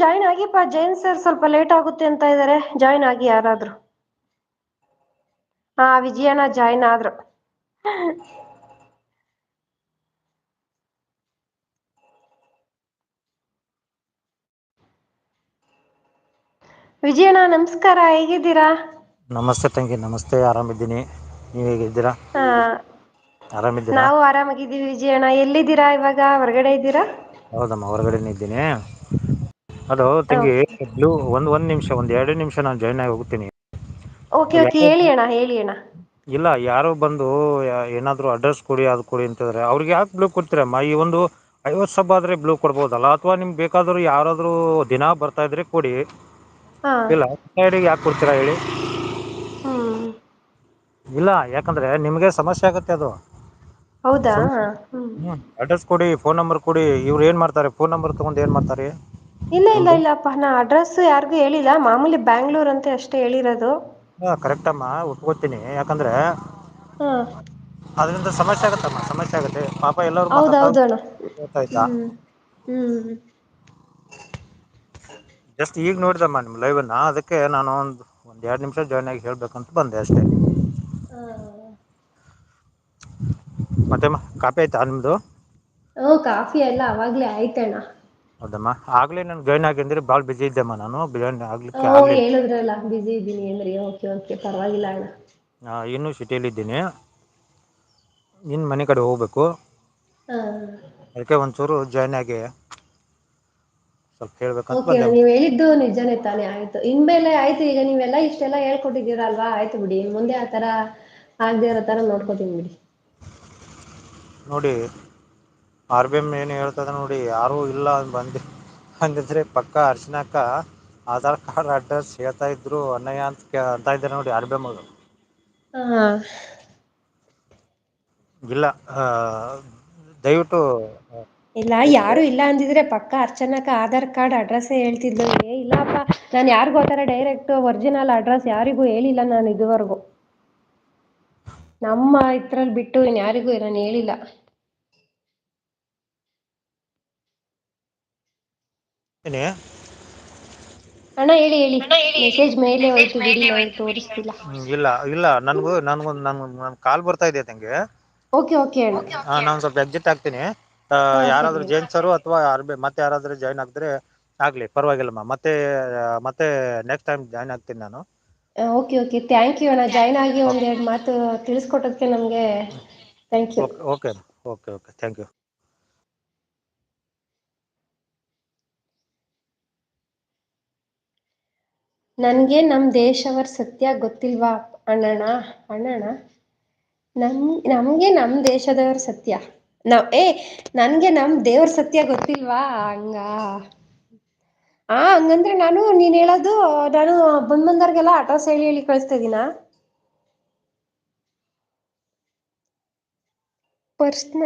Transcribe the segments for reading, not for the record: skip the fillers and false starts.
Join ಆಗಿಪಾ Jain sir ಸ್ವಲ್ಪ late ಆಗುತ್ತೆ ಅಂತ ಇದ್ದಾರೆ ಜಾಯ್ನ್ ಆಗಿ ಯಾರಾದ್ರು. ಹಾ ವಿಜಯನ ಜಾಯ್ನ್ ಆದ್ರು. ವಿಜಯಣ್ಣ ನಮಸ್ಕಾರ ಹೇಗಿದ್ದೀರಾ. ನಮಸ್ತೆ ತಂಗಿ ನಮಸ್ತೆ ಆರಾಮಿದ್ದೀನಿ ನೀವು ಹೇಗಿದ್ದೀರಾ. ಹಾ ಆರಾಮಿದ್ದೀರಾ ನಾವು ಆರಾಮಾಗಿದ್ದೀವಿ ವಿಜಯಣ್ಣ ಎಲ್ಲಿದ್ದೀರಾ ಇವಾಗ ಹೊರಗಡೆ ಇದ್ದೀರಾ. ಹೌದಮ್ಮ ಹೊರಗಡೆನೇ ಇದ್ದೀನಿ ಅದು ತಂಗಿ ಒಂದ್ ನಿಮಿಷ ಒಂದ್ 2 ನಿಮಿಷ ನಾನು ಜಾಯ್ನ್ ಆಗಿ ಹೋಗ್ತೀನಿ. ಓಕೆ ಓಕೆ ಹೇಳಿ ಅಣ್ಣ ಹೇಳಿ ಅಣ್ಣ. ಇಲ್ಲ ಯಾರೋ ಬಂದು ಏನಾದ್ರು ಅಡ್ರೆಸ್ ಕೊಡಿ ಅದು ಕೊಡಿ ಅಂತಿದ್ರೆ ಅವ್ರಿಗೆ ಯಾಕೆ ಬ್ಲೂ ಕೊಡ್ತೀರಮ್ಮ ಈ ಒಂದು 50 ಸಬ್ ಆದ್ರೆ ಬ್ಲೂ ಕೊಡ್ಬೋದಲ್ಲ ಅಥವಾ ನಿಮ್ಗೆ ಬೇಕಾದ್ರು ಯಾರಾದ್ರು ದಿನ ಬರ್ತಾ ಇದ್ರೆ ಕೊಡಿ. ಹಾ ಇಲ್ಲ ಯಾಕೆ ಕೊಡ್ತೀರಾ ಹೇಳಿ. ಹ್ಮ್ ಇಲ್ಲ ಯಾಕಂದ್ರೆ ನಿಮ್ಗೆ ಸಮಸ್ಯೆ ಆಗತ್ತೆ ಅದು. ಹೌದಾ ಸುಮ್ನೆ ಹ್ಮ್. ಅಡ್ರೆಸ್ ಕೊಡಿ ಫೋನ್ ನಂಬರ್ ಕೊಡಿ ಇವ್ರು ಏನ್ ಮಾಡ್ತಾರೆ ಫೋನ್ ನಂಬರ್ ತಗೊಂಡು ಏನ್ ಮಾಡ್ತಾರೆ. ಇಲ್ಲ ಇಲ್ಲ ನಿಮ್ದು ಇಲ್ಲಪ್ಪಾ ನಾ ಅಡ್ರೆಸ್ ಯಾರಿಗು ಹೇಳಿಲ್ಲ ಮಾಮೂಲಿ ಬ್ಯಾಂಗ್ಳೂರ್ ಅಂತ ಅಷ್ಟೇ ಹೇಳಿರೋದು. ಹಾ ಕರೆಕ್ಟ್ ಅಮ್ಮ ಒಪ್ಕೋತೀನಿ ಯಾಕಂದ್ರೆ ಹಾ ಅದ್ರಿಂದ ಸಮಸ್ಯೆ ಆಗತ್ತಮ್ಮ ಸಮಸ್ಯೆ ಆಗತ್ತೆ ಪಾಪ ಎಲ್ಲರೂ ಹೌದೌದಣ್ಣ ಗೊತ್ತಾಯ್ತಾ. ಹ್ಮ್ ಹ್ಮ್ ಜಸ್ಟ್ ಈಗ ನೋಡಿದಮ್ಮ ನಿಮ್ ಲೈವ್ನ ಅದಕ್ಕೆ ನಾನು ಒಂದ್ 2 ನಿಮಿಷ ಜಾಯ್ನ್ ಆಗಿ ಹೇಳ್ಬೇಕಂತ ಬಂದೆ ಅಷ್ಟೇ. ಹಾ ಮತ್ತೆಮ್ಮ ಕಾಪಿ ಆಯ್ತಾ ನಿಮ್ದು. ಹ್ಮ ಕಾಫಿ ಎಲ್ಲ ಅವಾಗ್ಲೇ ಆಯ್ತಣ್ಣ. ಹೌದಮ್ಮ ಆಗ್ಲೇ ನನ್ ಜಾಯ್ನ್ ಆಗಿ ಅಂದ್ರೆ ಬಾಳ್ ಬಿಸಿ ಇದ್ದೆಮ್ಮ ನಾನು ಆಗ್ಲಿಕ್ಕೆ ಓ ಆಗ್ಲಿಲ್ಲ ಹೇಳುದ್ರಲ್ಲ ಬಿಸಿ ಇದ್ದೀನಿ ಅಂದ್ರಿ ಓಕೆ ಓಕೆ ಪರವಾಗಿಲ್ಲ ಅಣ್ಣ. ಇನ್ನೂ ಸಿಟಿಯಲ್ಲಿ ಇದ್ದೀನಿ ಇನ್ನು ಮನೆ ಕಡೆ ಹೋಗ್ಬೇಕು. ಹಾ ಅದಕ್ಕೆ ಒಂಚೂರು ಜಾಯ್ನ್ ಆಗಿ ಸ್ವಲ್ಪ ಹೇಳ್ಬೇಕಂತ ಓಕೆ ಬಂದೆಮ್ಮ ನೀವ್ ಹೇಳಿದ್ದು ನಿಜನೇ ತಾನೆ ಆಯ್ತು ಇನ್ ಮೇಲೆ ಆಯ್ತು ಈಗ ನೀವೆಲ್ಲಾ ಇಷ್ಟೆಲ್ಲಾ ಹೇಳ್ಕೊಟ್ಟಿದ್ದೀರಲ್ವಾ ಆಯ್ತು ಬಿಡಿ ಮುಂದೆ ಆತರ ಆಗದೆ ಇರೋ ತರ ನೋಡ್ಕೋತೀನಿ ಬಿಡಿ. ನೋಡಿ RBI ಏನು ಹೇಳ್ತದ ನೋಡಿ ಯಾರು ಇಲ್ಲ ಅಂದ ಬಂದಿ ಹಂಗಿದ್ರೆ ಪಕ್ಕ ಅರ್ಶನಾಕ ಆಧಾರ್ ಕಾರ್ಡ್ ಅಡ್ರೆಸ್ ಹೇಳ್ತಾ ಇದ್ರು ಅನಯ್ಯ ಅಂತ ಇದ್ದಾರೆ ನೋಡಿ RBI ಅವರು. ಹಾ ಇಲ್ಲ ದಯವಿಟ್ಟು ಇಲ್ಲ ಯಾರು ಇಲ್ಲ ಅಂದಿದ್ರೆ ಪಕ್ಕ ಅರ್ಚನಾಕ ಆಧಾರ್ ಕಾರ್ಡ್ ಅಡ್ರೆಸ್ ಹೇಳ್ತಿದ್ಲು ಇಲ್ಲಪ್ಪಾ ನಾನ್ ಯಾರಿಗು ಆತರ ಡೈರೆಕ್ಟ್ ಒರಿಜಿನಲ್ ಅಡ್ರೆಸ್ ಯಾರಿಗೂ ಹೇಳಿಲ್ಲ ನಾನು ಇದುವರೆಗೂ. ನಮ್ಮ ಇದ್ರಲ್ಲಿ ಬಿಟ್ಟು ಇನ್ ಯಾರಿಗೂ ನಾನು ಹೇಳಿಲ್ಲ. ಏನೇ ಅಣ್ಣ ಹೇಳಿ ಹೇಳಿ ಮೆಸೇಜ್ ಮೇಲೆ ಹೋಯ್ತು ಬಿಡಿ ನಂಗೆ ತೋರಿಸ್ತಿಲ್ಲ. ಇಲ್ಲ ಇಲ್ಲ ನನ್ ಕಾಲ್ ಬರ್ತಾ ಇದೆ ತಂಗಿ. ಓಕೆ ಓಕೆ ಅಣ್ಣ ನಾನ್ ಸ್ವಲ್ಪ ಎಕ್ಸಿಟ್ ಆಗ್ತೀನಿ ಹಾ ಸರಿ ಯಾರಾದ್ರು ಅಣ್ಣ ಜೇಂಟ್ಸರು ಅಥವಾ ಮತ್ತೆ ಯಾರಾದ್ರೂ ಜಾಯ್ನ್ ಆಗಿದ್ರೆ ಆಗ್ಲಿ ಪರವಾಗಿಲ್ಲಮ್ಮ ಮತ್ತೆ ನೆಕ್ಸ್ಟ್ ಟೈಮ್ ಜಾಯ್ನ್ ಆಗ್ತೀನಿ ನಾನು. ಓಕೆ ಓಕೆ ಥ್ಯಾಂಕ್ ಯು ಅಣ್ಣ ಜಾಯ್ನ್ ಆಗಿ ಒಂದೆರಡು ಮಾತು ತಿಳಿಸ್ಕೊಟ್ಟದಕ್ಕೆ ನಮಗೆ thank you. Okay okay thank you. ನನ್ಗೆ ನಮ್ ದೇಶವರ ಸತ್ಯ ಗೊತ್ತಿಲ್ವಾ ಅಣ್ಣಣ ನಮ್ಗೆ ನಮ್ ದೇಶದವರ ಸತ್ಯ ನನ್ಗೆ ನಮ್ ದೇವ್ರ ಸತ್ಯ ಗೊತ್ತಿಲ್ವಾ ಹಂಗ ಹಂಗಂದ್ರೆ ನೀನ್ ಹೇಳೋದು ನಾನು ಬಂದರ್ಗೆಲ್ಲ ಅಡ್ರೆಸ್ ಹೇಳಿ ಕಳಿಸ್ತಾ ಇದ್ದೀನ.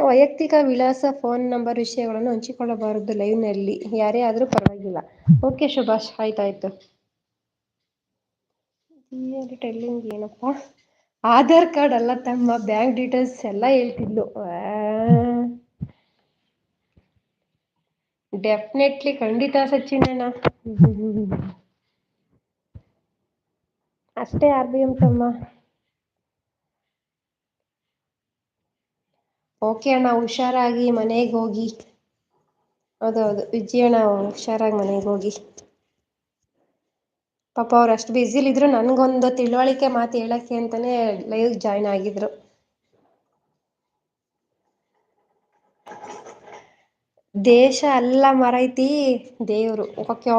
ವೈಯಕ್ತಿಕ ವಿಳಾಸ ಫೋನ್ ನಂಬರ್ ವಿಷಯಗಳನ್ನು ಹಂಚಿಕೊಳ್ಳಬಾರದು ಲೈವ್ ನಲ್ಲಿ ಯಾರೇ ಆದ್ರೂ ಪರವಾಗಿಲ್ಲ. ಓಕೆ ಸುಭಾಷ್ ಆಯ್ತಾಯ್ತು. ಟೆಲ್ಲಿಂಗ್ ಏನಪ್ಪಾ ಆಧಾರ್ ಕಾರ್ಡ್ ಅಲ್ಲ ತಮ್ಮ ಬ್ಯಾಂಕ್ ಡೀಟೇಲ್ಸ್ ಎಲ್ಲಾ ಹೇಳ್ತಿದ್ಲು. ಡೆಫಿನೆಟ್ಲಿ ಖಂಡಿತ ಸಚಿನಣ್ಣ. ಅಷ್ಟೇ RBM ತಮ್ಮ. ಓಕೆ ಅಣ್ಣ ಹುಷಾರಾಗಿ ಮನೆಗೆ ಹೋಗಿ. ಹೌದೌದು ವಿಜಯಣ್ಣ ಹುಷಾರಾಗಿ ಮನೆಗೆ ಹೋಗಿ. ಪಾಪ ಅವ್ರು ಅಷ್ಟು ಬ್ಯುಸಿಲಿ ಇದ್ರು ನನ್ಗೊಂದು ತಿಳುವಳಿಕೆ ಮಾತು ಹೇಳಕ್ಕೆ ಅಂತಾನೇ ಲೈವ್ ಜಾಯ್ನ್ ಆಗಿದ್ರು. ದೇಶ ಅಲ್ಲ ಮಾರೈತಿ ದೇವ್ರು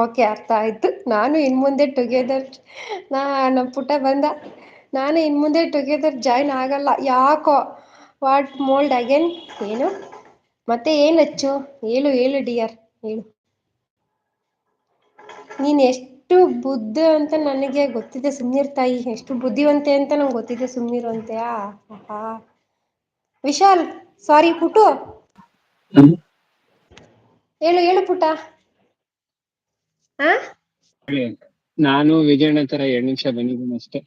ಓಕೆ ಅರ್ಥ ಆಯ್ತು. ನಾನು ಇನ್ ಮುಂದೆ ಟುಗೆದರ್ ನಮ್ ಪುಟ್ಟ ಬಂದ. ನಾನು ಇನ್ ಮುಂದೆ ಟುಗೆದರ್ ಜಾಯ್ನ್ ಆಗಲ್ಲ ಯಾಕೋ. ವಾಟ್ ಮೋಲ್ಡ್ ಅಗೇನ್ ಏನು ಮತ್ತೆ ಏನ್ ಹೆಚ್ಚು ಹೇಳು ಡಿಯರ್ ಹೇಳು. ನೀನ್ ಎಷ್ಟು ಬುದ್ಧ ಅಂತ ನನಗೆ ಗೊತ್ತಿದೆ ಸುಮ್ನಿರ್ ತಾಯಿ ಎಷ್ಟು ಬುದ್ಧಿವಂತೆ ಅಂತ ನಂಗೆ ಗೊತ್ತಿದೆ ಸುಮ್ನಿರು ಅಂತ್ಯಾ. ವಿಶಾಲ್ ಸಾರಿ ಪುಟ್ಟು. ಹೇಳು ಪುಟ್ಟ. ನಾನು ವಿಜಯಣ್ಣ ತರ 2 ನಿಮಿಷ ಬಂದಿದ್ದೀನಿ ಅಷ್ಟೇ.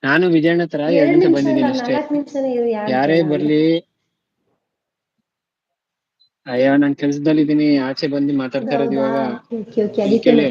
ನಾನು ವಿಜಯಣ್ಣ ತರ 2 ಎರಡ್ ನಿಮಿಷ ನಿಮಿಷ ಅಲ್ಲ ಬಂದಿದ್ದೀನಿ ಅಷ್ಟೇ. 4 ನಿಮಿಷನೇ ಇರು ಯಾರ್ ಯಾರೇ ಜನ ಅಲ್ಲ. ಬರ್ಲಿ ಅಯ್ಯೋ ನಾನ್ ಕೆಲ್ಸದಲ್ಲಿದ್ದೀನಿ ಆಚೆ ಬಂದು ಮಾತಾಡ್ತಾ ಇರೋದು ಹೌದಾ ಇವಾಗ ಓಕೆ ಇಲ್ಲಿ ಅದಕ್ಕೆ ಕೇಳಿ.